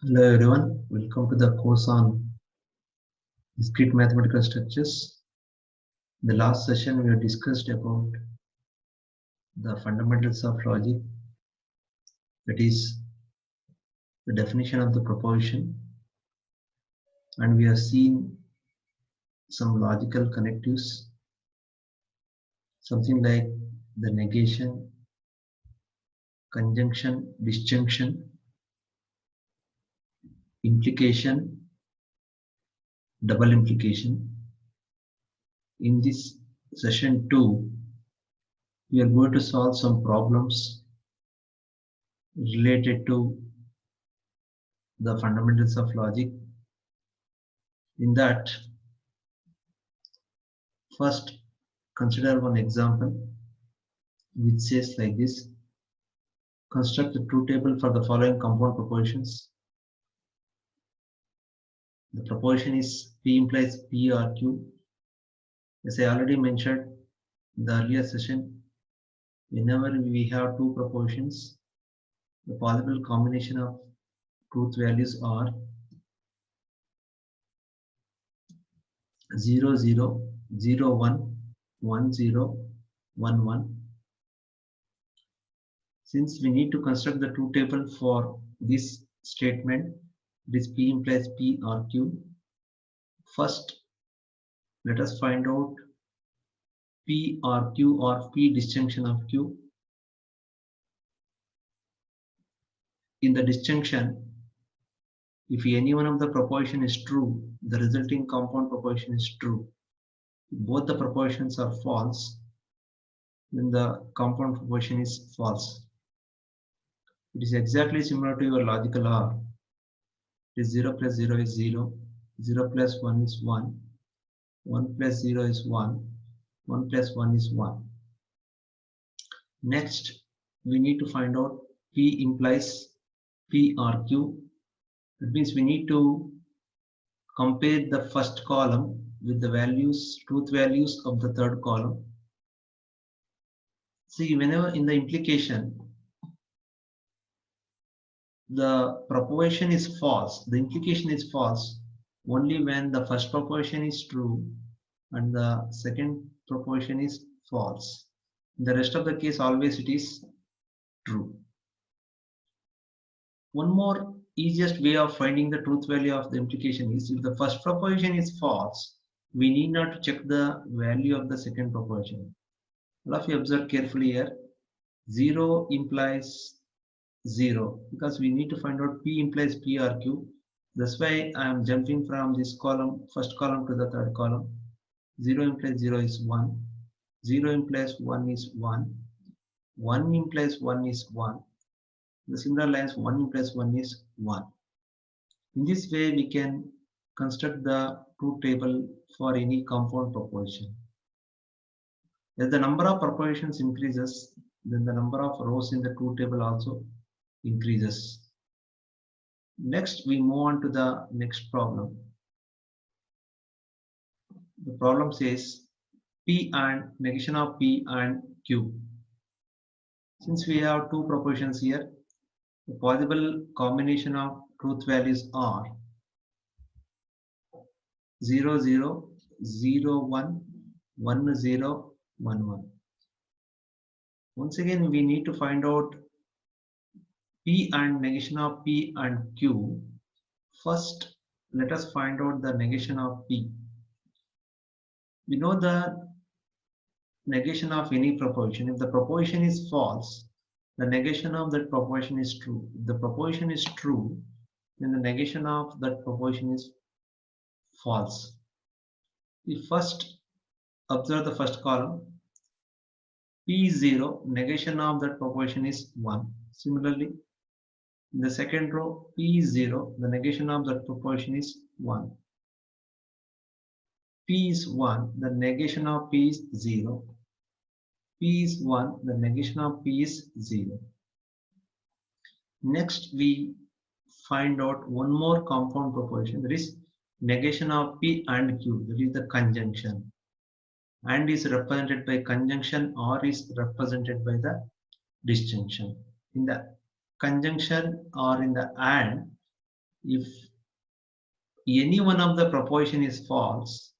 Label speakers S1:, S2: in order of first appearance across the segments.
S1: Hello everyone, welcome to the course on discrete mathematical structures. In the last session we have discussed about the fundamentals of logic, that is the definition of the proposition, and we have seen some logical connectives, something like the negation, conjunction, disjunction, implication, double implication. In this session 2, we are going to solve some problems related to the fundamentals of logic. In that, first consider one example which says like this: construct the truth table for the following compound propositions. The proposition is P implies P or Q. As I already mentioned in the earlier session, whenever we have two propositions, the possible combination of truth values are 0, 0, 0, 1, 1, 0, 1, 1. Since we need to construct the truth table for this statement, this P implies P or Q, first let us find out P or Q or P disjunction of Q. In the disjunction, if any one of the proposition is true, the resulting compound proposition is true. If both the propositions are false, then the compound proposition is false. It is exactly similar to your logical OR. It is 0 plus 0 is 0, 0 plus 1 is 1, 1 plus 0 is 1, 1 plus 1 is 1. Next, we need to find out P implies P or Q. That means we need to compare the first column with the values, truth values of the third column. See, whenever in the implication, the proposition is false, the implication is false only when the first proposition is true and the second proposition is false. In the rest of the case, always it is true. One more easiest way of finding the truth value of the implication is if the first proposition is false, we need not to check the value of the second proposition. All of you observe carefully here. 0 implies 0 because we need to find out P implies P or Q. That's why I am jumping from this column, first column to the third column. 0 implies 0 is 1. 0 implies 1 is 1. 1 implies 1 is 1. The similar lines 1 implies 1 is 1. In this way, we can construct the truth table for any compound proposition. As the number of propositions increases, then the number of rows in the truth table also increases. Next, we move on to the next problem. The problem says P and negation of P and Q. Since we have two propositions here, the possible combination of truth values are 0, 0, 0, 1, 1, 0, 1, 1. Once again, we need to find out P and negation of P and Q. First, let us find out the negation of P. We know the negation of any proposition. If the proposition is false, the negation of that proposition is true. If the proposition is true, then the negation of that proposition is false. We first observe the first column. P is 0, negation of that proposition is 1. Similarly, in the second row, P is 0, the negation of that proposition is 1. P is 1, the negation of P is 0. P is 1, the negation of P is 0. Next, we find out one more compound proposition, that is negation of P and Q, that is the conjunction. And is represented by conjunction or is represented by the disjunction. In the conjunction or in the and, If any one of the proposition is false,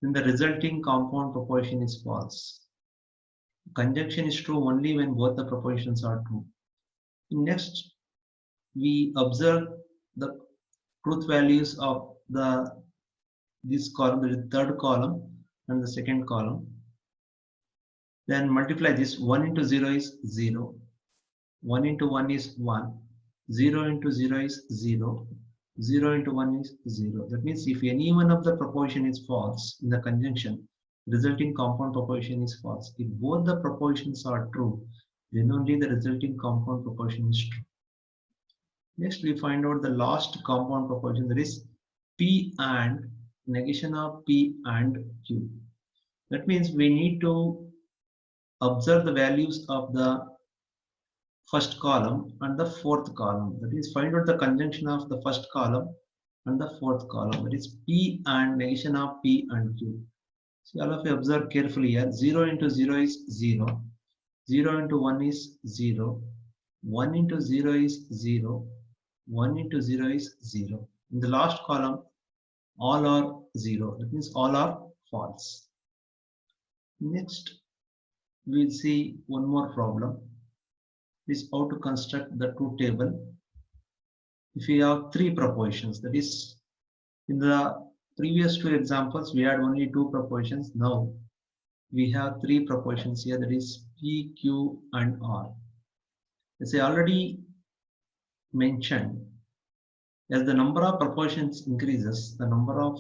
S1: then the resulting compound proposition is false. Conjunction is true only when both the propositions are true. Next, we observe the truth values of this column, the third column and the second column. Then multiply this. 1 into 0 is 0. 1 into 1 is 1. 0 into 0 is 0. 0 into 1 is 0. That means if any one of the proposition is false in the conjunction, resulting compound proposition is false. If both the propositions are true, then only the resulting compound proposition is true. Next, we find out the last compound proposition, that is P and negation of P and Q. That means we need to observe the values of the first column and the fourth column. That is, find out the conjunction of the first column and the fourth column. That is P and negation of P and Q. See, all of you observe carefully here. 0 into 0 is 0. 0 into 1 is 0. 1 into 0 is 0. 1 into 0 is 0. In the last column, all are 0. That means all are false. Next, we'll see one more problem. Is how to construct the truth table. If we have three propositions, that is, in the previous two examples, we had only two propositions. Now, we have three propositions here, that is P, Q, and R. As I already mentioned, as the number of propositions increases, the number of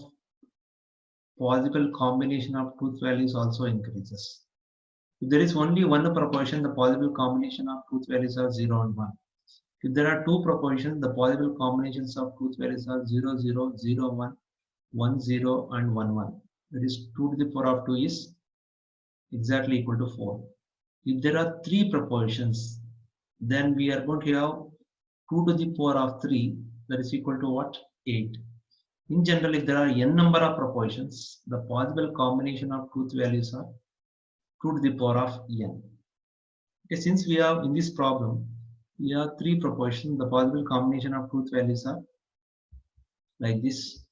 S1: possible combination of truth values also increases. If there is only one proposition, the possible combination of truth values are 0 and 1. If there are two propositions, the possible combinations of truth values are 0, 0, 0, 1, 1, 0, and 1, 1. That is 2 to the power of 2 is exactly equal to 4. If there are three propositions, then we are going to have 2 to the power of 3, that is equal to what? 8. In general, if there are n number of propositions, the possible combination of truth values are 2 to the power of n. Okay, since we have in this problem, we have three propositions, the possible combination of truth values are like this.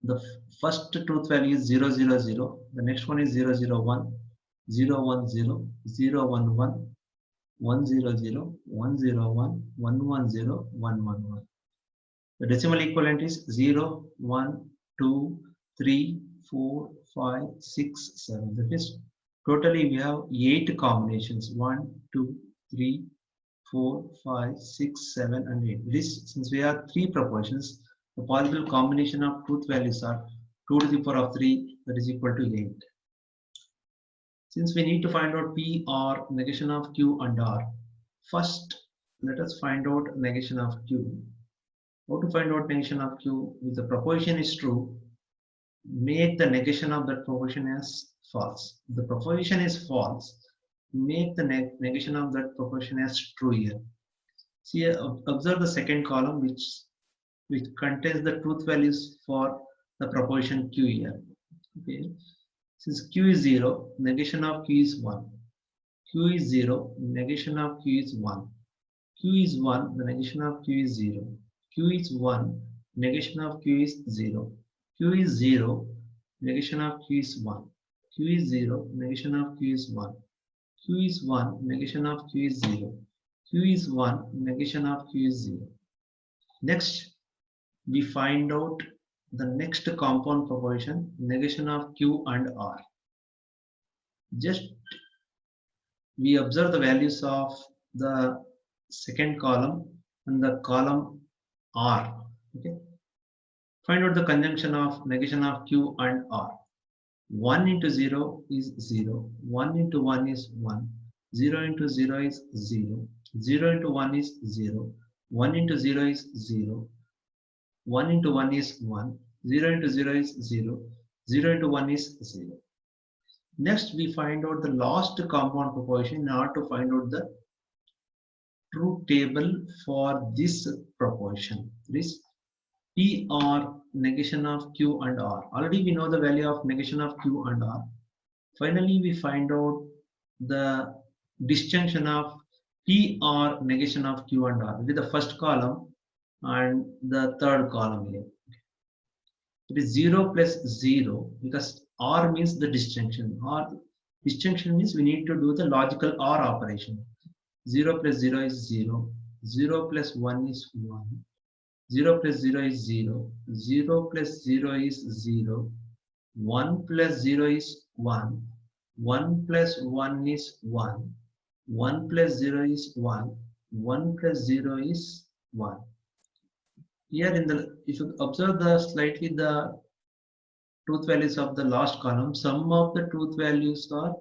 S1: The first truth value is 0, 0, 0. The next one is 0, 0, 1, 0, 1, 0, 0, 1, 1, 1, 0, 0, 1, 0, 1, 1, 1, 0, 1, 1, 1. The decimal equivalent is 0, 1, 2, 3, 4, 5, 6, 7. That is, totally we have 8 combinations. 1, 2, 3, 4, 5, 6, 7, and 8. This, since we have three propositions, the possible combination of truth values are 2 to the power of 3, that is equal to 8. Since we need to find out P, R, negation of Q and R, first let us find out negation of Q. How to find out negation of Q? If the proposition is true, make the negation of that proposition as false. If the proposition is false, make the negation of that proposition as true here. See, observe the second column, which contains the truth values for the proposition Q here. Okay. Since Q is 0, negation of Q is 1. Q is 0, negation of Q is 1. Q is 1, the negation of Q is 0. Q is 1, negation of Q is 0. Q is 0, negation of Q is 1. Q is 0, negation of Q is 1. Q is 1, negation of Q is 0. Q is 1, negation of Q is 0. Next, we find out the next compound proposition, negation of Q and R. Just we observe the values of the second column and the column R. Okay. Find out the conjunction of negation of Q and R. 1 into 0 is 0. 1 into 1 is 1. 0 into 0 is 0. 0 into 1 is 0. 1 into 0 is 0. 1 into 1 is 1. 0 into 0 is 0. 0 into 1 is 0. Next, we find out the last compound proposition in order to find out the truth table for this proposition. This PR, negation of Q and R. Already we know the value of negation of Q and R. Finally, we find out the disjunction of PR, negation of Q and R. With the first column, and the third column here. It is 0 plus 0 because OR means the disjunction. Or disjunction means we need to do the logical OR operation. 0 plus 0 is 0. 0 plus 1 is 1. 0 plus 0 is 0. 0 plus 0 is 0. 1 plus 0 is 1. 1 plus 1 is 1. 1 plus 0 is 1. 1 plus 0 is 1. Here in the, if you observe the slightly the truth values of the last column, some of the truth values are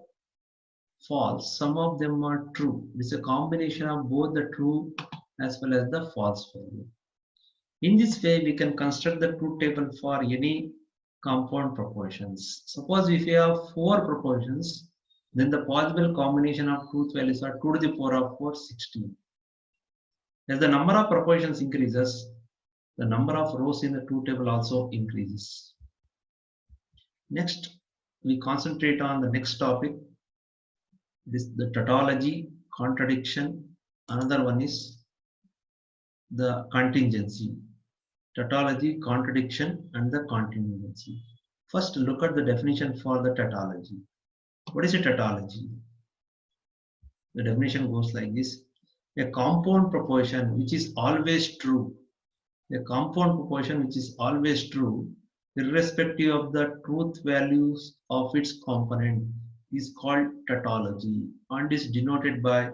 S1: false, some of them are true. It's a combination of both the true as well as the false value. In this way, we can construct the truth table for any compound proportions. Suppose if you have 4 proportions, then the possible combination of truth values are 2 to the power of 4, 16. As the number of proportions increases, the number of rows in the truth table also increases. Next, we concentrate on the next topic. This the tautology, contradiction. Another one is the contingency. Tautology, contradiction, and the contingency. First, look at the definition for the tautology. What is a tautology? The definition goes like this: a compound proportion which is always true. A compound proportion which is always true, irrespective of the truth values of its component, is called tautology and is denoted by,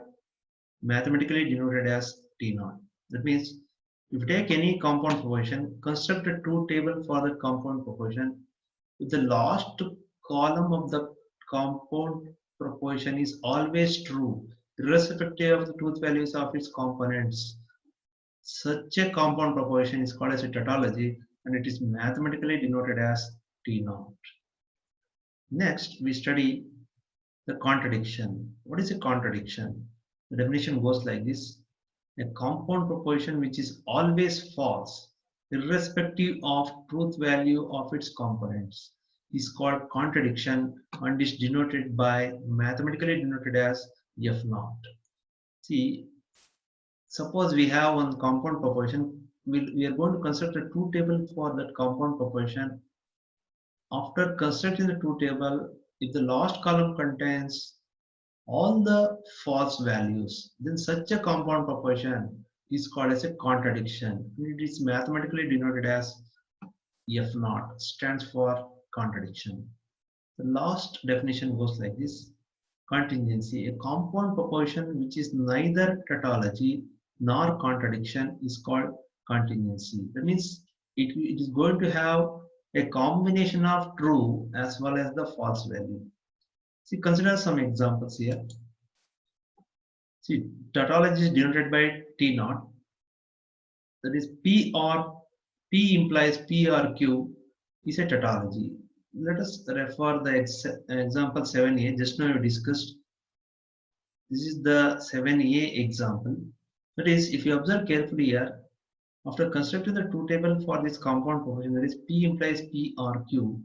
S1: mathematically denoted as T0. That means if you take any compound proportion, construct a truth table for the compound proportion. If the last column of the compound proportion is always true, irrespective of the truth values of its components, such a compound proportion is called as a tautology and it is mathematically denoted as T0. Next, we study the contradiction. What is a contradiction? The definition goes like this: a compound proportion which is always false, irrespective of truth value of its components, is called contradiction and is denoted by, mathematically denoted as F0. See, suppose we have one compound proportion, we are going to construct a truth table for that compound proportion. After constructing the truth table, if the last column contains all the false values, then such a compound proportion is called as a contradiction. It is mathematically denoted as F0, stands for contradiction. The last definition goes like this: contingency. A compound proportion which is neither tautology nor contradiction is called contingency. That means it is going to have a combination of true as well as the false value. See, consider some examples here. See, tautology is denoted by T0. That is P or P implies P or Q is a tautology. Let us refer the example 7a. Just now we discussed. This is the 7a example. That is, if you observe carefully here, after constructing the truth table for this compound proportion, that is P implies P or Q,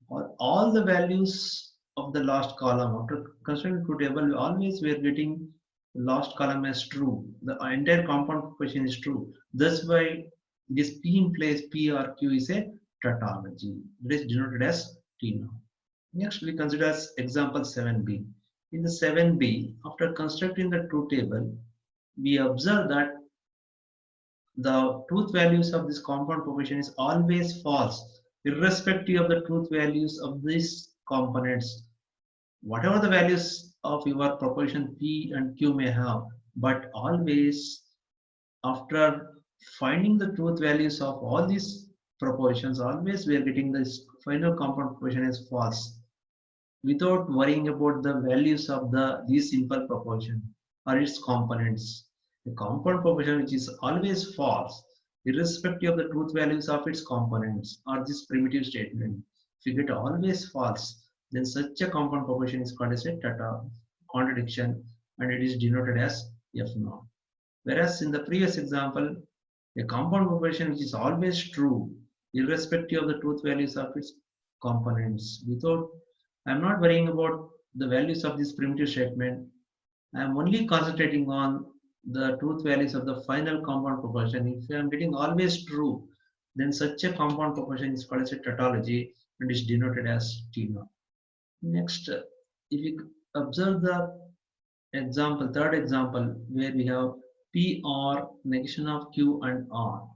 S1: or all the values of the last column, after constructing the truth table, always we are getting the last column as true. The entire compound proportion is true. That's why this P implies P or Q is a tautology. It is denoted as T now. Next, we consider example 7b. In the 7b, after constructing the truth table, we observe that the truth values of this compound proportion is always false, irrespective of the truth values of these components. Whatever the values of your proportion P and Q may have, but always after finding the truth values of all these proportions, always we are getting this final compound proportion as false, without worrying about the values of these simple proportion or its components. A compound proportion which is always false, irrespective of the truth values of its components or this primitive statement. If you get always false, then such a compound proportion is called as a contradiction and it is denoted as F0. Whereas in the previous example, a compound proportion which is always true, irrespective of the truth values of its components. I'm not worrying about the values of this primitive statement. I am only concentrating on the truth values of the final compound proportion. If I am getting always true, then such a compound proportion is called as a tautology and is denoted as T naught. Next, if you observe the example, third example, where we have P or negation of Q and R.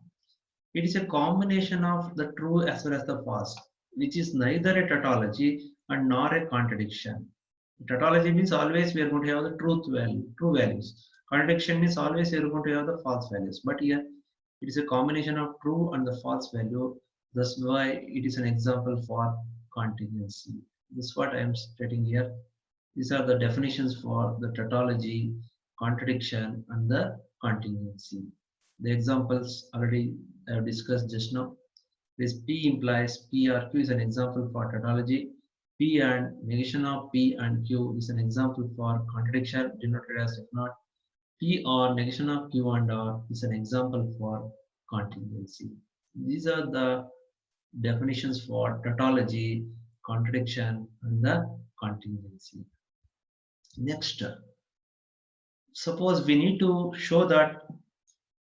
S1: It is a combination of the true as well as the false, which is neither a tautology and nor a contradiction. Tautology means always we are going to have the true values. Contradiction means always we are going to have the false values. But here it is a combination of true and the false value. That's why it is an example for contingency. This is what I am stating here. These are the definitions for the tautology, contradiction, and the contingency. The examples already I have discussed just now. This P implies P or Q is an example for tautology. P and negation of P and Q is an example for contradiction denoted as if not. P or negation of Q and R is an example for contingency. These are the definitions for tautology, contradiction, and the contingency. Next, suppose we need to show that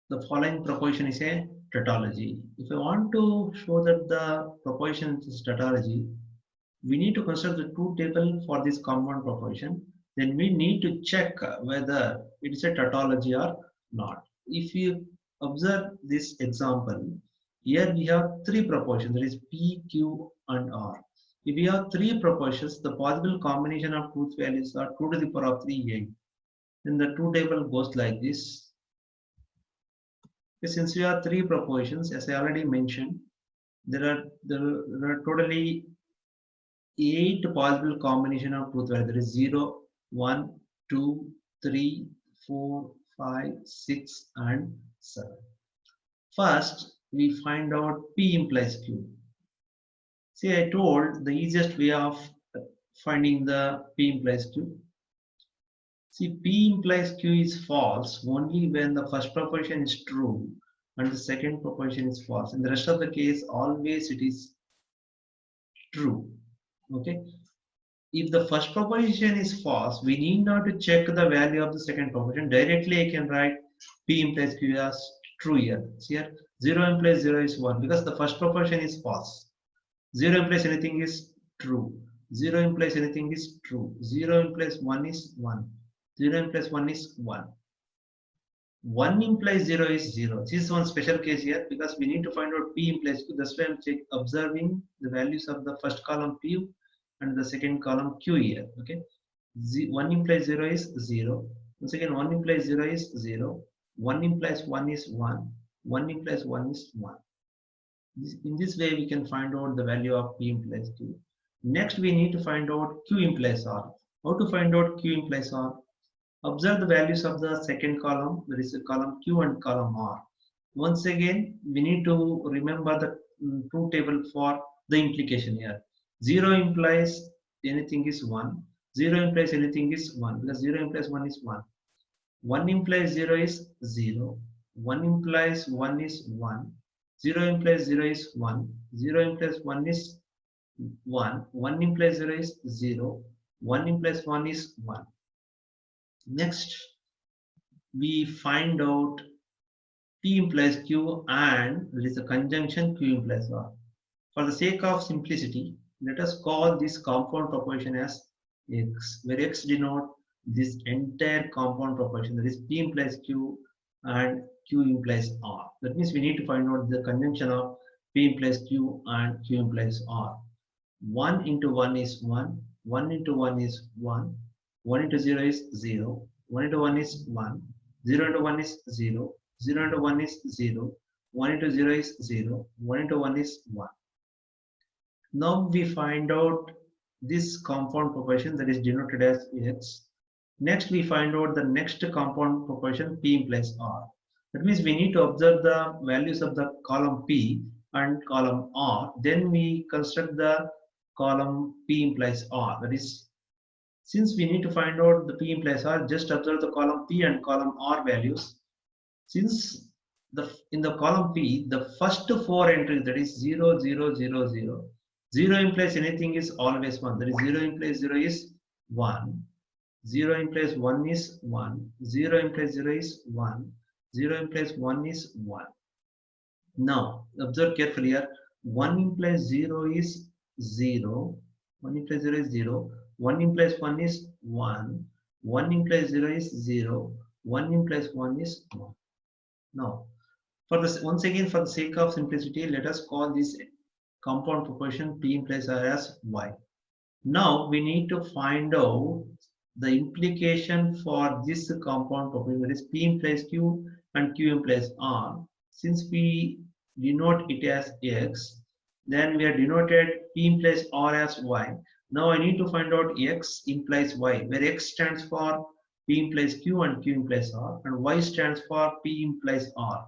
S1: the following proposition is a tautology. If I want to show that the proposition is tautology, we need to construct the truth table for this compound proposition. Then we need to check whether it is a tautology or not. If you observe this example, here we have three propositions, that is P, Q, and R. If we have three propositions, the possible combination of truth values are 2 to the power of 3, 8. Then the truth table goes like this. Since we have three propositions, as I already mentioned, there are totally 8 possible combination of truth values. There is 0, 1, 2, 3, 4, 5, 6, and 7. First, we find out P implies Q. See, I told the easiest way of finding the P implies Q. See, P implies Q is false only when the first proposition is true and the second proposition is false. In the rest of the case, always it is true. Okay. If the first proposition is false, we need not to check the value of the second proposition. Directly, I can write P implies Q as true here. See here, 0 implies 0 is 1 because the first proposition is false. 0 implies anything is true. 0 implies anything is true. 0 implies 1 is 1. 0 implies 1 is 1. 1 implies 0 is 0. This is one special case here because we need to find out P implies Q. That's why I'm observing the values of the first column P and the second column Q here. Okay. 1 implies 0 is 0. Once again, 1 implies 0 is 0. 1 implies 1 is 1. 1 implies 1 is 1. In this way, we can find out the value of P implies Q. Next, we need to find out Q implies R. How to find out Q implies R? Observe the values of the second column, there is a column Q and column R. Once again, we need to remember the truth table for the implication here. 0 implies anything is 1. 0 implies anything is 1 because 0 implies 1 is 1. 1 implies 0 is 0. 1 implies 1 is 1. 0 implies 0 is 1. 0 implies 1 is 1. 1 implies 0 is 0. 1 implies 1 is 1. Next, we find out P implies Q and there is a conjunction Q implies R. For the sake of simplicity, let us call this compound proposition as X, where X denote this entire compound proposition, that is P implies Q and Q implies R. That means we need to find out the conjunction of P implies Q and Q implies R. 1 into 1 is 1, 1 into 1 is 1, 1 into 0 is 0, 1 into 1 is 1, 0 into 1 is 0, 0 into 1 is 0, 1 into 0 is 0, 1 into 1 is 1. Now we find out this compound proposition that is denoted as X. Next, we find out the next compound proposition P implies R. That means we need to observe the values of the column P and column R. Then we construct the column P implies R. That is, since we need to find out the P implies R, just observe the column P and column R values. Since in the column P, the first 4 entries, that is 0, 0, 0, 0. 0 implies anything is always 1. That is 0 implies 0 is 1. 0 implies 1 is 1. 0 implies 0 is 1. 0 implies 1 is 1. Now, observe carefully here. 1 implies 0 is 0. 1 implies 0 is 0. 1 implies 1 is 1. 1 implies 0 is 0. 1 implies 1 is 1. Now, for this, once again, for the sake of simplicity, let us call this compound proportion P implies R as Y. Now, we need to find out the implication for this compound property, that is P implies Q and Q implies R. Since we denote it as X, then we have denoted P implies R as Y. Now I need to find out X implies Y, where X stands for P implies Q and Q implies R, and Y stands for P implies R.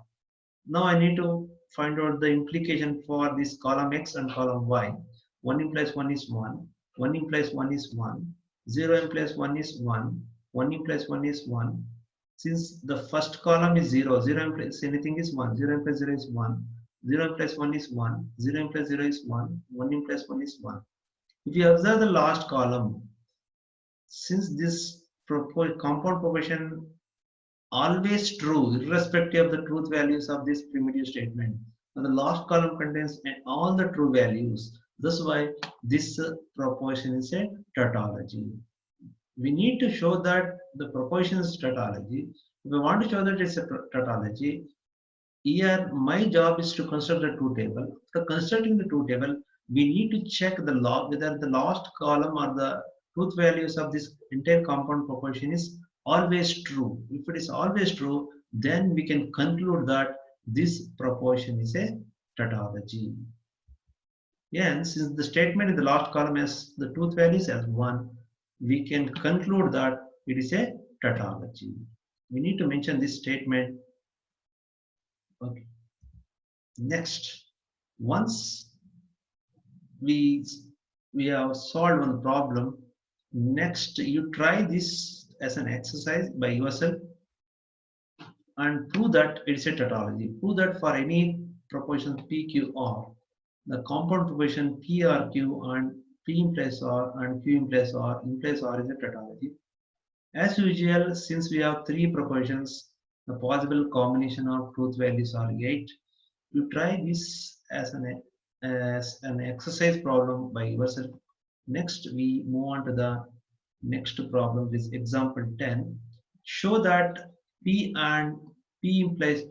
S1: Now I need to find out the implication for this column X and column Y. 1 implies 1 is 1. 1 implies 1 is 1. 0 implies 1 is 1. 1 implies 1 is 1. Since the first column is 0, 0 implies anything is 1. 0 implies 0 is 1. 0 implies 1 is 1. 0 implies 0 is 1. 1 implies 1 is 1. If you observe the last column, since this compound proportion always true, irrespective of the truth values of this primitive statement, and the last column contains all the true values. That's why this proportion is a tautology. We need to show that the proportion is tautology. If we want to show that it's a tautology, here my job is to construct the truth table. After constructing the truth table, we need to check the log whether the last column or the truth values of this entire compound proportion is always true. If it is always true, then we can conclude that this proportion is a tautology. And since the statement in the last column has the truth values as 1, we can conclude that it is a tautology. We need to mention this statement. Okay. Next, once we have solved one problem, next you try this as an exercise by yourself and prove that it's a tautology. Prove that for any proportion PQR, the compound proportion PRQ and P implies R and Q implies R implies R is a tautology. As usual, since we have 3 proportions, the possible combination of truth values are 8. You try this as an exercise problem by yourself. Next, we move on to the next problem, this example 10. Show that P and P implies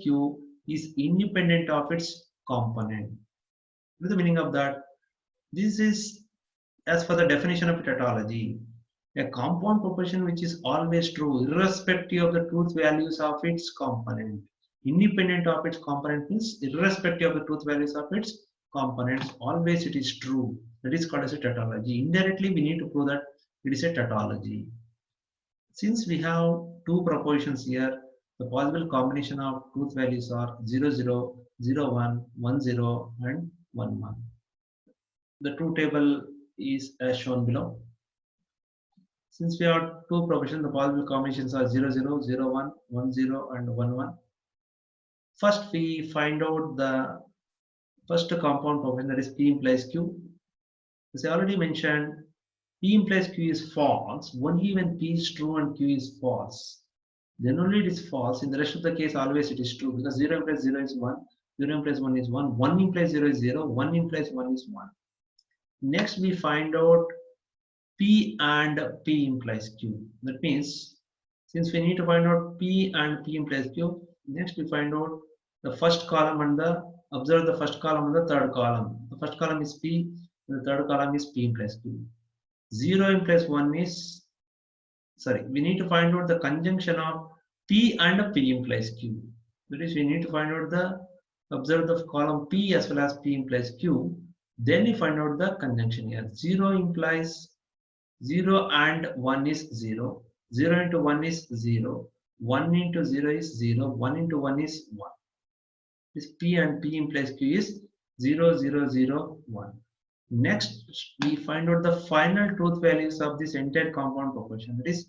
S1: Q is independent of its component. What is the meaning of that? This is as for the definition of tautology. A compound proportion which is always true, irrespective of the truth values of its component. Independent of its component means irrespective of the truth values of its components, always it is true. That is called as a tautology. Indirectly, we need to prove that it is a tautology. Since we have 2 proportions here, the possible combination of truth values are 0, 0, 0, 1, 1, 0, and 1, 1. The truth table is as shown below. Since we have 2 proportions, the possible combinations are 0, 0, 0, 1, 1, 0, and 1, 1. First, we find out the first compound proportion, that is P implies Q. As I already mentioned, P implies Q is false only when P is true and Q is false. Then only it is false. In the rest of the case, always it is true, because 0 implies 0 is 1, 0 implies 1 is 1, 1 implies 0 is 0, 1 implies 1 is 1. Next, we find out P and P implies Q. That means, since we need to find out P and P implies Q, next we find out the first column and observe the first column and the third column. The first column is P, and the third column is P implies Q. 0 implies 1 is, we need to find out the conjunction of P and P implies Q. That is, we need to find out observe the column P as well as P implies Q. Then we find out the conjunction here. 0 implies 0 and 1 is 0. 0 into 1 is 0. 1 into 0 is 0. 1 into 1 is 1. This P and P implies Q is 0, 0, 0, 1. Next, we find out the final truth values of this entire compound proportion. That is,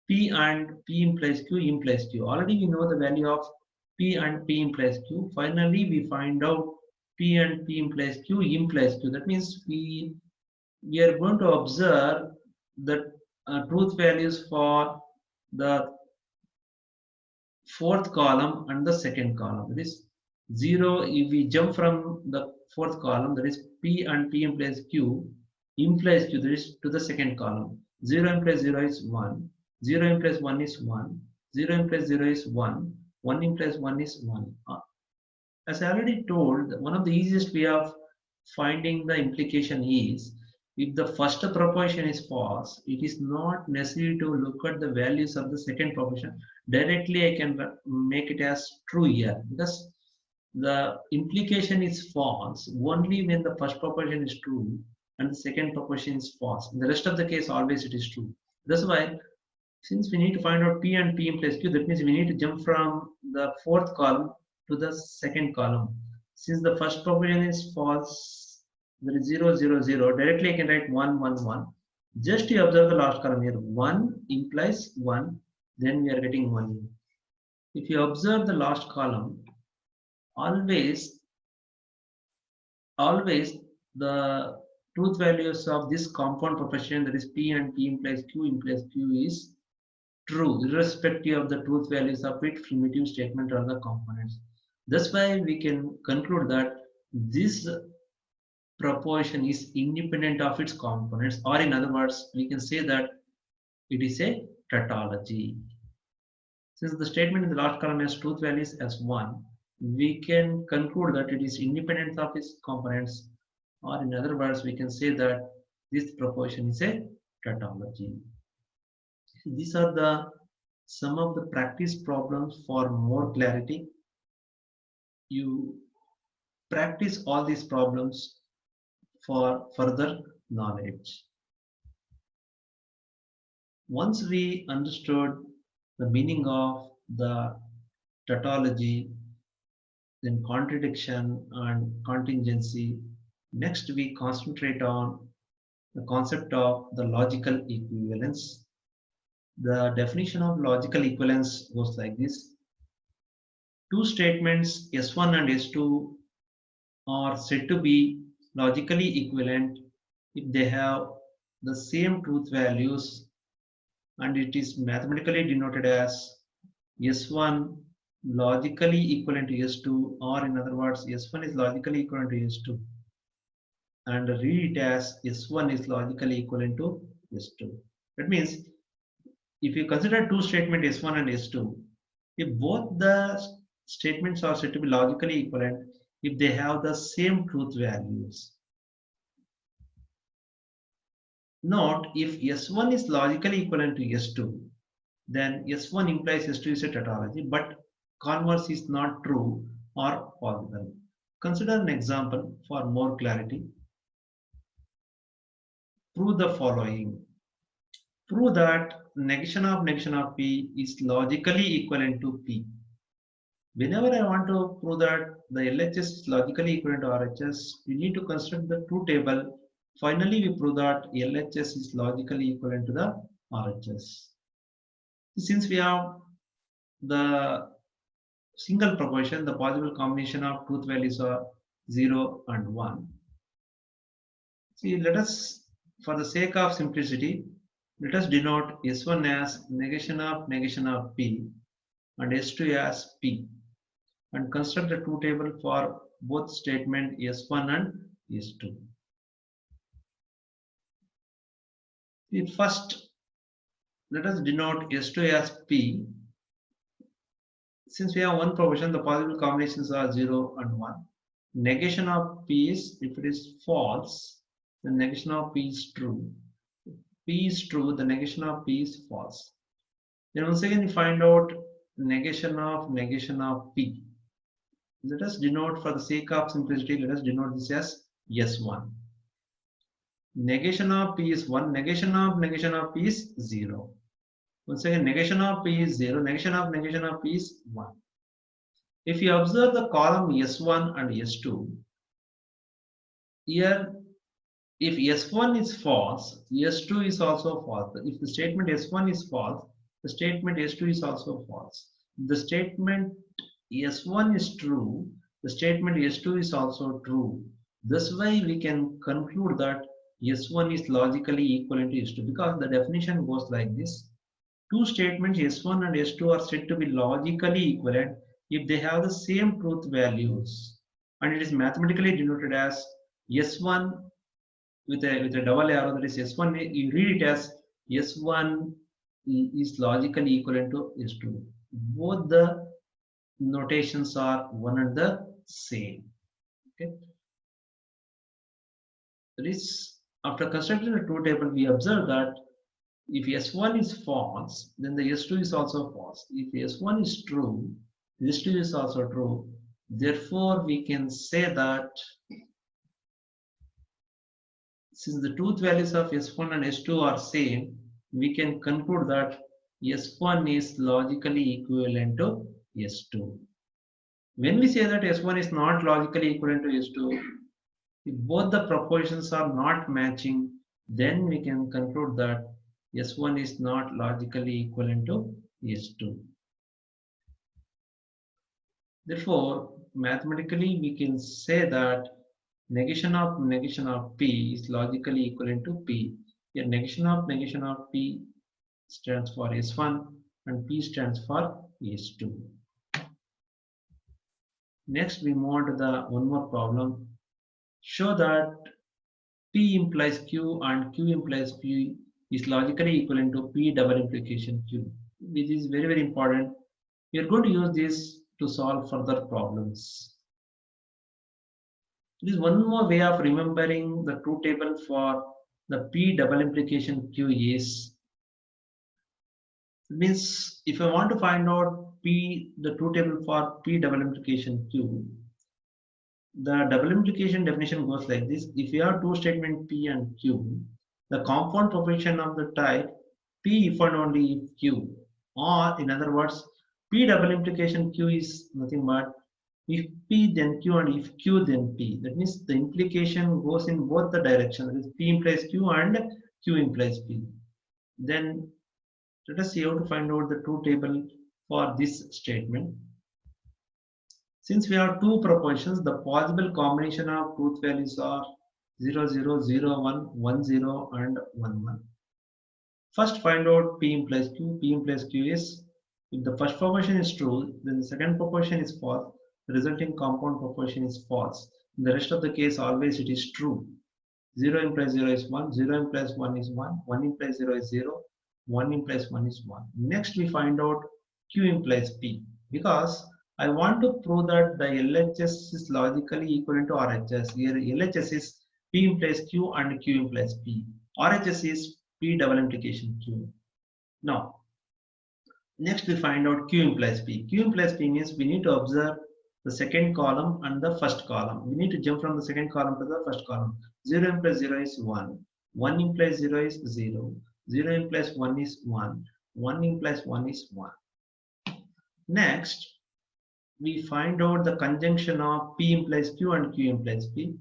S1: P and P implies Q implies Q. Already we know the value of P and P implies Q. Finally, we find out P and P implies Q implies Q. That means we are going to observe that truth values for the fourth column and the second column. That is 0. If we jump from the fourth column, that is P and P implies Q, that is to the second column. 0 implies 0 is 1, 0 implies 1 is 1, 0 implies 0 is 1, 1 implies 1 is 1. As I already told, one of the easiest way of finding the implication is if the first proposition is false, it is not necessary to look at the values of the second proposition. Directly I can make it as true here because the implication is false only when the first proposition is true and the second proposition is false. In the rest of the case, always it is true. That's why since we need to find out P and P implies Q, that means we need to jump from the fourth column to the second column. Since the first proposition is false, there is 0, 0, 0. Directly I can write 1, 1, 1. Just you observe the last column here. 1 implies 1, then we are getting 1. If you observe the last column, always the truth values of this compound proposition, that is P and P implies Q is true, irrespective of the truth values of its primitive statement or the components. That's why we can conclude that this proposition is independent of its components, or in other words, we can say that it is a tautology. Since the statement in the last column has truth values as 1, we can conclude that it is independent of its components, or in other words, we can say that this proposition is a tautology. These are some of the practice problems. For more clarity, you practice all these problems for further knowledge. Once we understood the meaning of the tautology, then contradiction and contingency, next we concentrate on the concept of the logical equivalence. The definition of logical equivalence goes like this. Two statements S1 and S2 are said to be logically equivalent if they have the same truth values, and it is mathematically denoted as S1 logically equivalent to S2, or in other words, S1 is logically equivalent to S2, and read it as S1 is logically equivalent to S2. That means if you consider two statements S1 and S2, if both the statements are said to be logically equivalent, if they have the same truth values. Note, if S1 is logically equivalent to S2, then S1 implies S2 is a tautology, but converse is not true or possible. Consider an example for more clarity. Prove the following. Prove that negation of P is logically equivalent to P. Whenever I want to prove that the LHS is logically equivalent to RHS, we need to construct the truth table. Finally, we prove that LHS is logically equivalent to the RHS. Since we have the single proposition, the possible combination of truth values are 0 and 1. See, let us, for the sake of simplicity, let us denote S1 as negation of P and S2 as P, and construct the truth table for both statement S1 and S2. First, let us denote S2 as P. Since we have one proposition, the possible combinations are 0 and 1. Negation of P is, if it is false, the negation of P is true. If P is true, the negation of P is false. Then once again, we find out negation of P. Let us denote, for the sake of simplicity, let us denote this as S1. Negation of P is 1, negation of P is 0. Once again, negation of P is 0, negation of P is 1. If you observe the column S1 and S2, here if S1 is false, S2 is also false. If the statement S1 is false, the statement S2 is also false. The statement S1 is true, the statement S2 is also true. This way we can conclude that S1 is logically equivalent to S2 because the definition goes like this. Two statements S1 and S2 are said to be logically equivalent if they have the same truth values, and it is mathematically denoted as S1 with a double arrow, that is S1. You read it as S1 is logically equivalent to S2. Both the notations are one and the same. Okay. That is, after constructing the truth table, we observe that if S1 is false, then the S2 is also false. If S1 is true, S2 is also true. Therefore, we can say that since the truth values of S1 and S2 are same, we can conclude that S1 is logically equivalent to S2. When we say that S1 is not logically equivalent to S2, if both the propositions are not matching, then we can conclude that S1 is not logically equivalent to S2. Therefore, mathematically we can say that negation of P is logically equivalent to P. Here negation of P stands for S1 and P stands for S2. Next we move on to the one more problem. Show that P implies Q and Q implies P is logically equivalent to P double implication Q. This is very, very important. We are going to use this to solve further problems. It is one more way of remembering the truth table for the P double implication Q is, it means if I want to find out P, the truth table for P double implication Q, the double implication definition goes like this. If you have two statements P and Q, the compound proposition of the type P if and only if Q, or in other words, P double implication Q is nothing but if P then Q and if Q then P. That means the implication goes in both the directions. That is P implies Q and Q implies P. Then let us see how to find out the truth table for this statement. Since we have two propositions, the possible combination of truth values are 0, 0, 0, 1, 0, and 1, 1. First, find out P implies Q. P implies Q is, if the first proposition is true, then the second proposition is false. The resulting compound proposition is false. In the rest of the case, always it is true. 0 implies 0 is 1, 0 implies 1 is 1, 1 implies 0 is 0, 1 implies 1 is 1. Next, we find out Q implies P, because I want to prove that the LHS is logically equivalent to RHS. Here LHS is P implies Q and Q implies P. RHS is P double implication Q. Now, next we find out Q implies P. Q implies P means we need to observe the second column and the first column. We need to jump from the second column to the first column. 0 implies 0 is 1. 1 implies 0 is 0. 0 implies 1 is 1. 1 implies 1 is 1. Next, we find out the conjunction of P implies Q and Q implies P.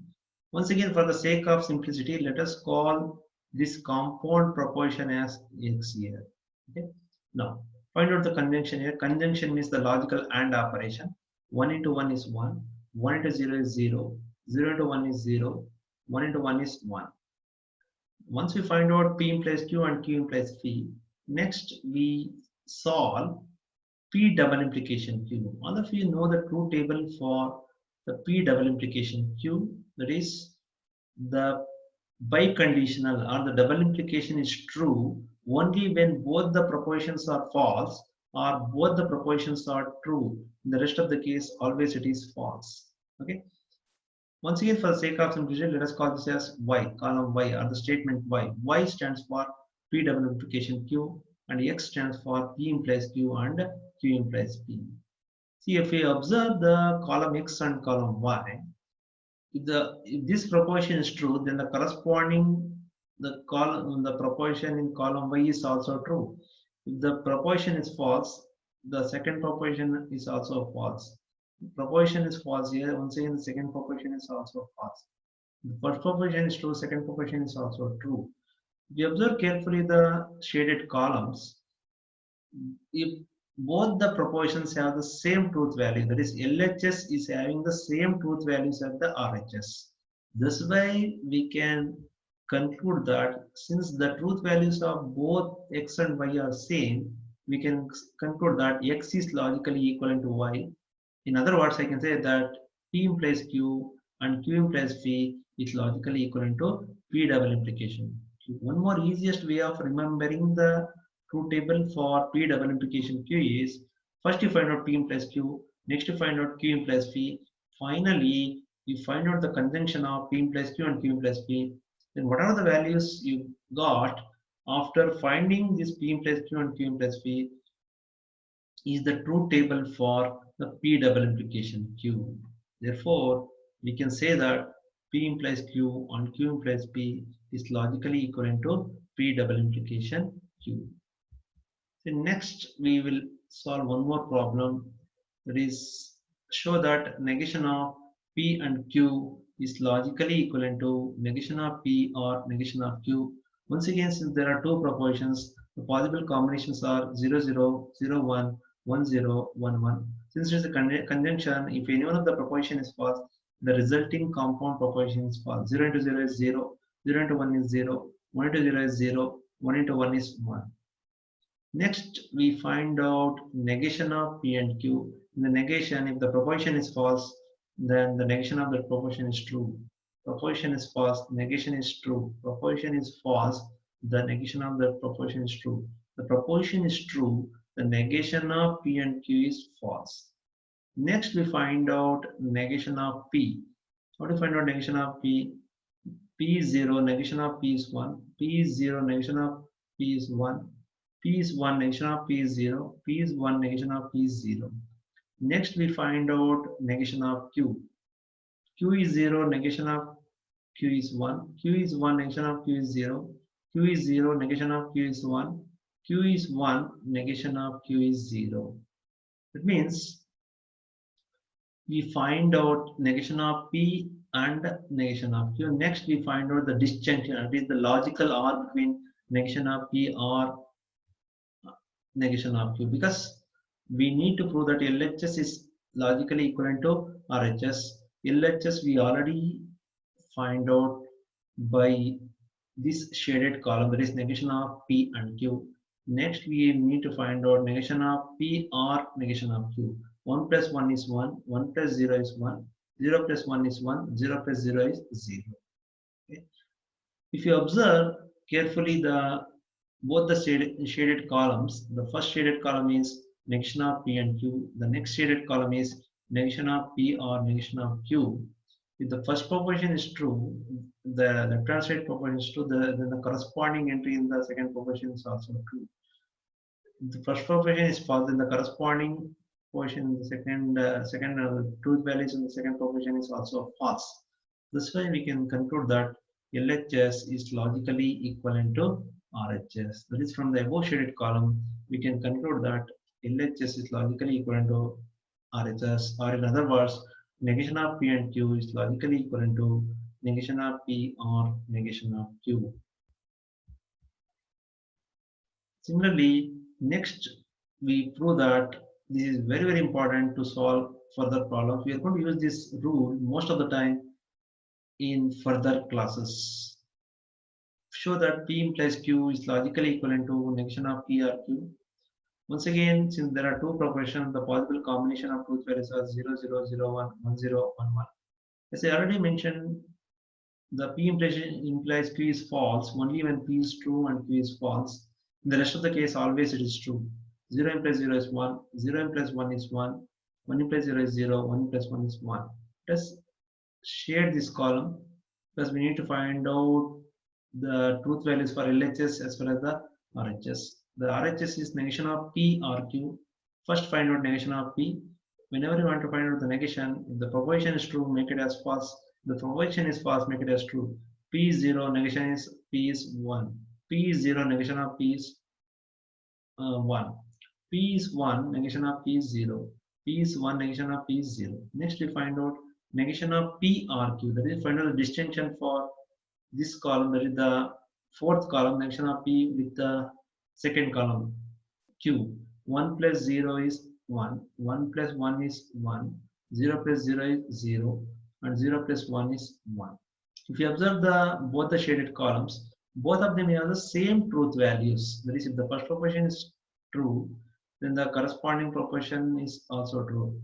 S1: Once again, for the sake of simplicity, let us call this compound proposition as X here. Okay. Now, find out the conjunction here. Conjunction means the logical AND operation. 1 into 1 is 1. 1 into 0 is 0. 0 into 1 is 0. 1 into 1 is 1. Once we find out P implies Q and Q implies P, next we solve P double implication Q. All of you know the truth table for the P double implication Q. That is, the biconditional or the double implication is true only when both the propositions are false or both the propositions are true. In the rest of the case, always it is false. Okay. Once again, for the sake of simplicity, let us call this as Y, column Y, or the statement Y. Y stands for P double implication Q, and X stands for P implies Q and Q implies P. See, if we observe the column X and column Y, if this proposition is true, then the corresponding the proposition in column Y is also true. If the proposition is false, the second proposition is also false. The proposition is false here. Once again, the second proposition is also false. The first proposition is true. Second proposition is also true. If you observe carefully the shaded columns, if both the propositions have the same truth value, that is LHS is having the same truth values as the RHS. This way we can conclude that since the truth values of both x and y are same, we can conclude that x is logically equivalent to y. In other words, I can say that P implies Q and Q implies P is logically equivalent to P double implication. One more easiest way of remembering the truth table for P double implication Q is first you find out P implies Q, next you find out Q implies P, finally you find out the conjunction of P implies Q and Q implies P. Then whatever the values you got after finding this P implies Q and Q implies P is the truth table for the P double implication Q. Therefore, we can say that P implies Q and Q implies P is logically equivalent to P double implication Q. So next, we will solve one more problem, that is show that negation of P and Q is logically equivalent to negation of P or negation of Q. Once again, since there are two propositions, the possible combinations are 0, 0, 0, 1, 1, 0, 1, 1. Since it is a conjunction, if any one of the proposition is false, the resulting compound proposition is false. 0 into 0 is 0, 0 into 1 is 0, 1 into 0 is 0, 1 into 1 is 1. Next, we find out negation of P and Q. In the negation, if the proposition is false, then the negation of the proposition is true. Proposition is false, negation is true. Proposition is false, the negation of the proposition is true. The proposition is true, the negation of P and Q is false. Next, we find out negation of P. How to find out negation of P? P is 0, negation of P is 1. P is 0, negation of P is 1. P is 1, negation of P is 0. P is 1, negation of P is 0. Next, we find out negation of Q. Q is 0, negation of Q is 1. Q is 1, negation of Q is 0. Q is 0, negation of Q is 1. Q is 1, negation of Q is 0. That means we find out negation of P and negation of Q. Next, we find out the disjunction, that is the logical OR between negation of P or negation of Q, because we need to prove that LHS is logically equivalent to RHS. LHS we already find out by this shaded column, that is negation of P and Q. Next, we need to find out negation of P or negation of Q. 1 plus 1 is 1, 1 plus 0 is 1, 0 plus 1 is 1, 0 plus 0 is 0. Okay. If you observe carefully both the shaded columns, the first shaded column is negation of P and Q, the next shaded column is negation of P or negation of Q. If the first proposition is true, the left-hand side proposition is true, then the corresponding entry in the second proposition is also true. If the first proposition is false, then the corresponding proposition in the second truth values in the second proposition is also false. This way we can conclude that LHS is logically equivalent to RHS. That is, from the above shaded column, we can conclude that LHS is logically equivalent to RHS, or in other words, negation of P and Q is logically equivalent to negation of P or negation of Q. Similarly, next we prove that this is very, very important to solve further problems. We are going to use this rule most of the time in further classes. Show that P implies Q is logically equivalent to negation of P or Q. Once again, since there are two propositions, the possible combination of truth values are 0, 0, 0, 1, 1, 0, 1, 1. As I already mentioned, the P implies Q is false only when P is true and Q is false. In the rest of the case, always it is true. 0 implies 0 is 1, 0 implies 1 is 1, 1 implies 0 is 0, 1 implies 1 is 1. Let's shade this column because we need to find out the truth values for LHS as well as the RHS. The RHS is negation of P or Q. First find out negation of P. Whenever you want to find out the negation, if the proposition is true, make it as false. If the proposition is false, make it as true. P is 0, negation is P is 1. P is 0, negation of P is 1. P is 1, negation of P is 0. P is 1, negation of P is 0. Next, we find out negation of P or Q. That is, find out the distinction for this column, that is the fourth column, negation of P with the second column, Q. 1 plus 0 is 1. 1 plus 1 is 1. 0 plus 0 is 0. And 0 plus 1 is 1. If you observe both the shaded columns, both of them have the same truth values. That is, if the first proposition is true, then the corresponding proposition is also true.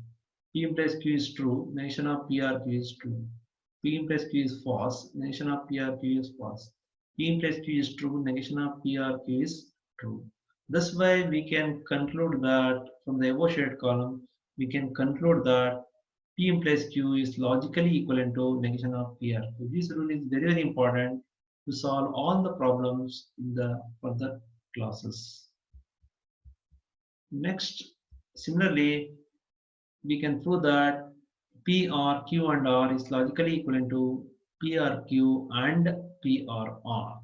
S1: P implies Q is true, negation of PRQ is true. P implies Q is false, negation of PRQ is false. P implies Q is true, negation of PRQ is true. This way we can conclude that from the above shaded column, we can conclude that P implies Q is logically equivalent to negation of PRQ. This rule is very, very important to solve all the problems in the further classes. Next, similarly, we can prove that P R Q and R is logically equivalent to PRQ and PRR.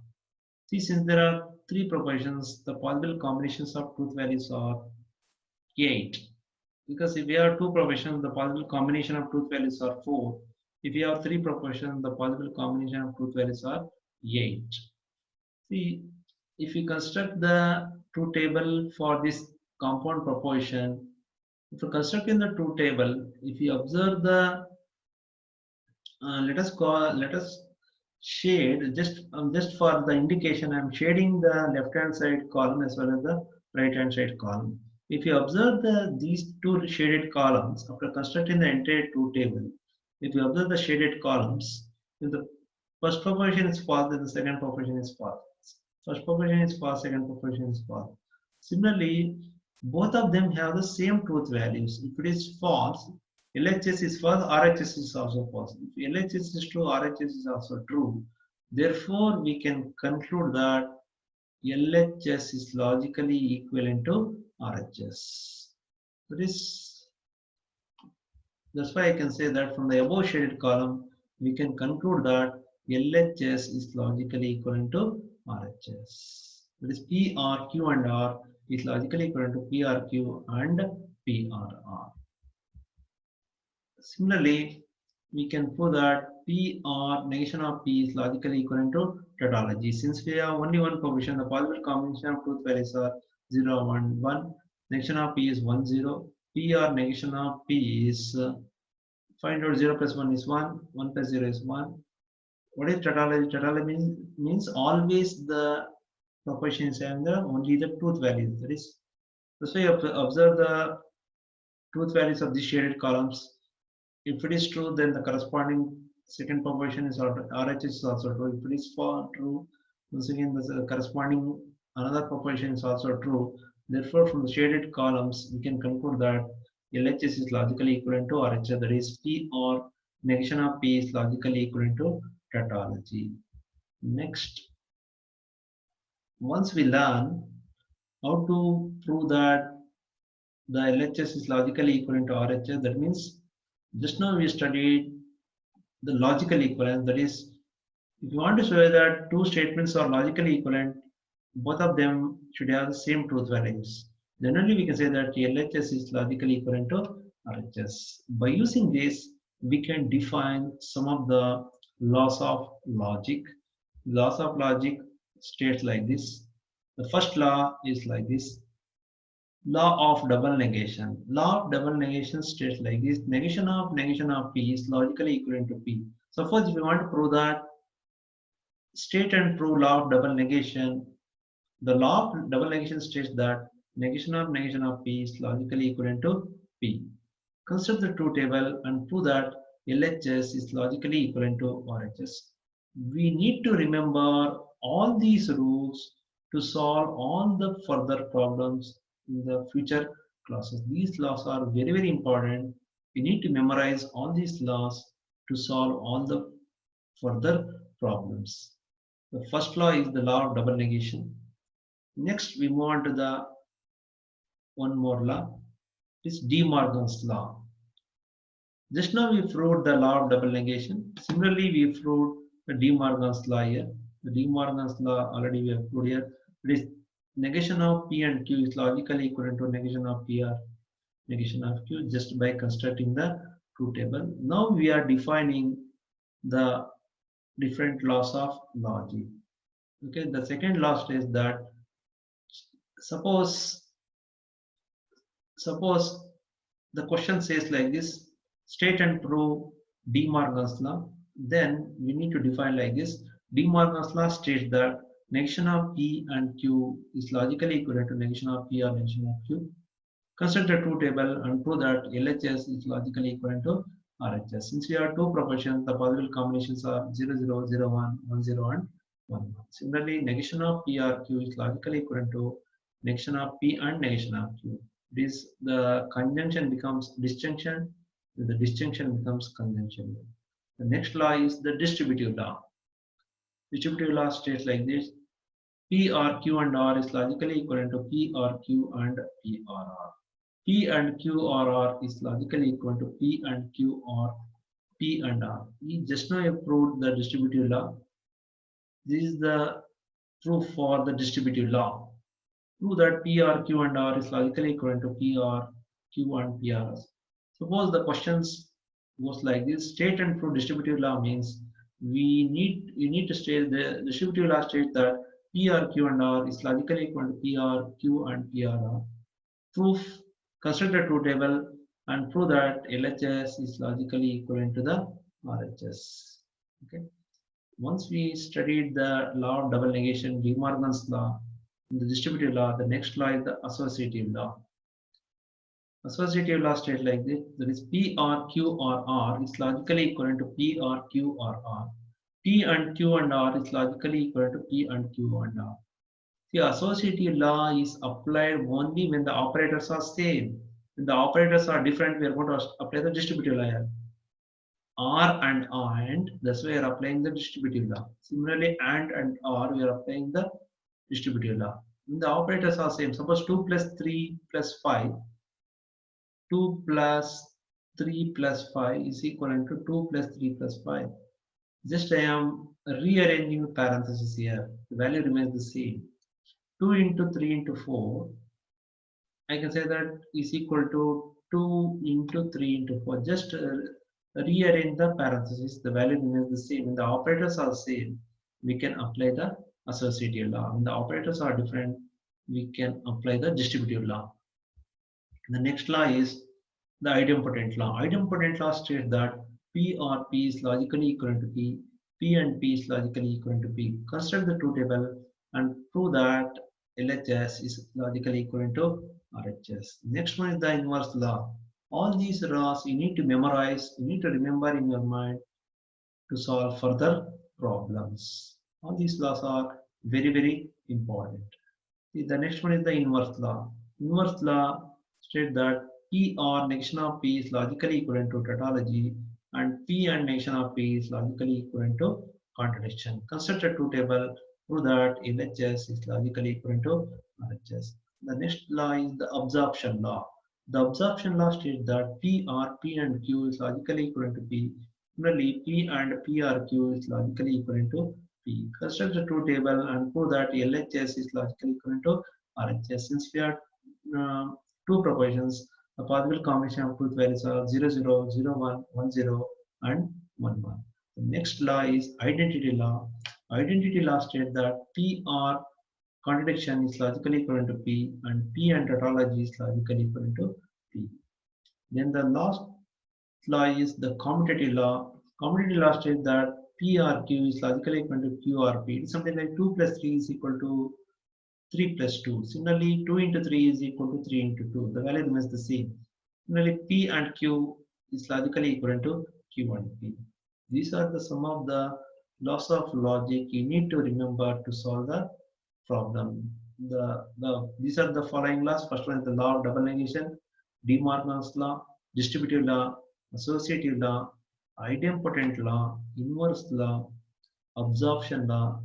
S1: See, since there are three propositions, the possible combinations of truth values are 8. Because if we have two propositions, the possible combination of truth values are 4. If you have three propositions, the possible combination of truth values are 8. See, if we construct the truth table for this compound proposition, if you construct in the truth table, if you observe the let us shade just for the indication. I'm shading the left hand side column as well as the right hand side column. If you observe these two shaded columns after constructing the entire truth table, if you observe the shaded columns, if the first proposition is false, then the second proposition is false. First proposition is false, second proposition is false. Similarly, both of them have the same truth values. If it is false, LHS is false, RHS is also false. If LHS is true, RHS is also true. Therefore, we can conclude that LHS is logically equivalent to RHS. That's why I can say that from the above shaded column, we can conclude that LHS is logically equivalent to RHS. That is PRQ and R is logically equivalent to PRQ and PRR. Similarly, we can prove that PR negation of P is logically equivalent to tautology. Since we have only one proposition, the possible combination of truth values are 0, 1, 1. Negation of P is 1, 0. PR negation of P is find out 0 plus 1 is 1, 1 plus 0 is 1. What is tautology? Tautology means always the proposition is having only the truth values. That is, that's why you observe the truth values of these shaded columns. If it is true, then the corresponding second proposition is RHS is also true. If it is true, once again the corresponding another proposition is also true. Therefore, from the shaded columns, we can conclude that LHS is logically equivalent to RHS. That is, P or negation of P is logically equivalent to tautology. Next, once we learn how to prove that the LHS is logically equivalent to RHS, that means just now we studied the logical equivalence. That is, if you want to show that two statements are logically equivalent, both of them should have the same truth values. Then only we can say that LHS is logically equivalent to RHS. By using this, we can define some of the laws of logic. Laws of logic states like this. The first law is like this. Law of double negation. Law of double negation states like this. Negation of P is logically equivalent to P. Suppose if you want to prove that, state and prove law of double negation. The law of double negation states that negation of P is logically equivalent to P. Construct the truth table and prove that LHS is logically equivalent to RHS. We need to remember all these rules to solve all the further problems in the future classes. These laws are very, very important. We need to memorize all these laws to solve all the further problems. The first law is the law of double negation. Next, we move on to the one more law. It is De Morgan's law. Just now we proved the law of double negation. Similarly, we proved the De Morgan's law here. The De Morgan's law already we have proved here. It is negation of P and Q is logically equivalent to negation of P or negation of Q just by constructing the truth table. Now we are defining the different laws of logic. Okay, the second law states that suppose the question says like this: state and prove De Morgan's law. then we need to define like this. De Morgan's law states that negation of P and Q is logically equivalent to negation of P or negation of Q. Construct a truth table and prove that LHS is logically equivalent to RHS. Since we have two proportions, the possible combinations are 0, 0, 0, 1, 1, 0, and 1, 1. Similarly, negation of P or Q is logically equivalent to negation of P and negation of Q. This the conjunction becomes disjunction, the disjunction becomes conjunction. The next law is the distributive law. Distributive law states like this: P or Q and R is logically equivalent to P or Q and P or R. P and Q or R is logically equal to P and Q or P and R. We just now proved the distributive law. This is the proof for the distributive law. Prove that P or Q and R is logically equivalent to P or Q and P or R. Suppose the questions goes like this: state and prove distributive law means you need to state the distributive law states that P or Q and R is logically equal to P or Q and P or R. Proof: construct a truth table and prove that LHS is logically equivalent to the RHS. Okay. Once we studied the law of double negation, De Morgan's law, the distributive law, the next law is the associative law. Associative law states like this: that is, P or Q or R is logically equivalent to P or Q or R. P and Q and R is logically equivalent to P and Q and R. The associative law is applied only when the operators are same. When the operators are different, we are going to apply the distributive law here. R and, that's why we are applying the distributive law. Similarly, and or, we are applying the distributive law. When the operators are same, suppose 2 plus 3 plus 5, 2 plus 3 plus 5 is equivalent to 2 plus 3 plus 5. Just I am rearranging the parentheses here. The value remains the same. 2 into 3 into 4, I can say that is equal to 2 into 3 into 4. Just rearrange the parentheses, the value remains the same. When the operators are same, we can apply the associative law. When the operators are different, we can apply the distributive law. The next law is the idempotent law. Idempotent law states that P or P is logically equivalent to P, P and P is logically equivalent to P. Construct the truth table and prove that LHS is logically equivalent to RHS. Next one is the inverse law. All these laws you need to memorize, you need to remember in your mind to solve further problems. All these laws are very, very important. The next one is the inverse law. Inverse law states that P or negation of P is logically equivalent to tautology, and P and negation of P is logically equivalent to contradiction. Construct a truth table, prove that LHS is logically equivalent to RHS. The next law is the absorption law. The absorption law states that P or P and Q is logically equivalent to P. Similarly, P and P or Q is logically equivalent to P. Construct the truth table and prove that LHS is logically equivalent to RHS. Since we have two propositions, the possible combination of truth values are 0, 0, 0, 1, 1, 0, and 1, 1. The next law is identity law. Identity law states that P or contradiction is logically equivalent to P, and P and tautology is logically equivalent to P. Then the last law is the commutative law. Commutative law states that P or Q is logically equivalent to Q or P. It's something like 2 plus 3 is equal to 3 plus 2. Similarly, 2 into 3 is equal to 3 into 2. The value remains the same. Similarly, P and Q is logically equivalent to Q and P. These are the some of the laws of logic you need to remember to solve the problem. These are the following laws. First one is the law of double negation, De Morgan's law, distributive law, associative law, idempotent law, inverse law, absorption law,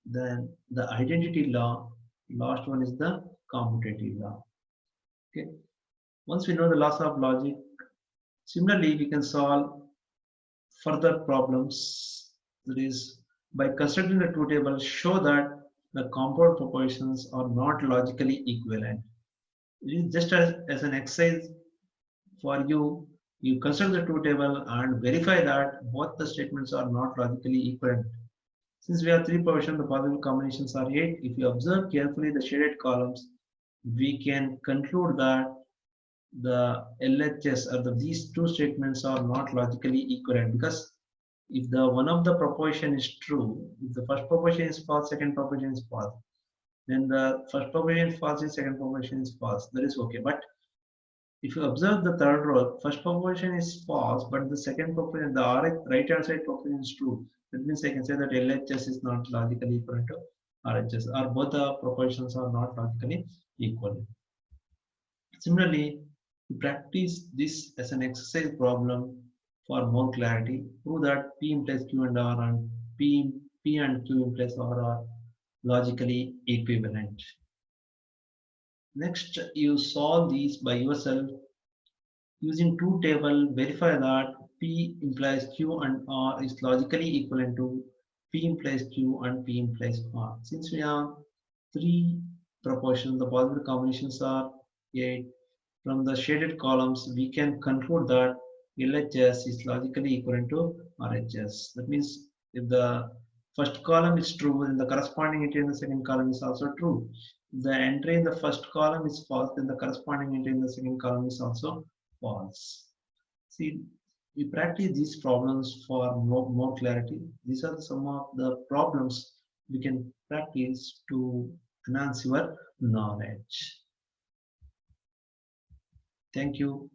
S1: then the identity law. Last one is the commutative law. Okay. Once we know the laws of logic, similarly we can solve further problems. That is, by constructing the truth table, show that the compound propositions are not logically equivalent. It is just as an exercise for you. You construct the truth table and verify that both the statements are not logically equivalent. Since we have three propositions, the possible combinations are 8. If you observe carefully the shaded columns, we can conclude that the LHS or these two statements are not logically equivalent, because if the one of the proposition is true, if the first proposition is false, second proposition is false, then the first proposition is false, the second proposition is false. That is okay. But if you observe the third row, first proposition is false, but the second proposition, the right hand side proposition is true. That means I can say that LHS is not logically equivalent to RHS, or both the propositions are not logically equal. Similarly, to practice this as an exercise problem for more clarity, prove that P implies Q and R and P and Q implies R are logically equivalent. Next, you solve these by yourself using truth table. Verify that P implies Q and R is logically equivalent to P implies Q and P implies R. Since we have three proportions, the possible combinations are 8. From the shaded columns, we can conclude that LHS is logically equivalent to RHS. That means if the first column is true, then the corresponding entry in the second column is also true. If the entry in the first column is false, then the corresponding entry in the second column is also false. See, we practice these problems for more clarity. These are some of the problems we can practice to enhance your knowledge. Thank you.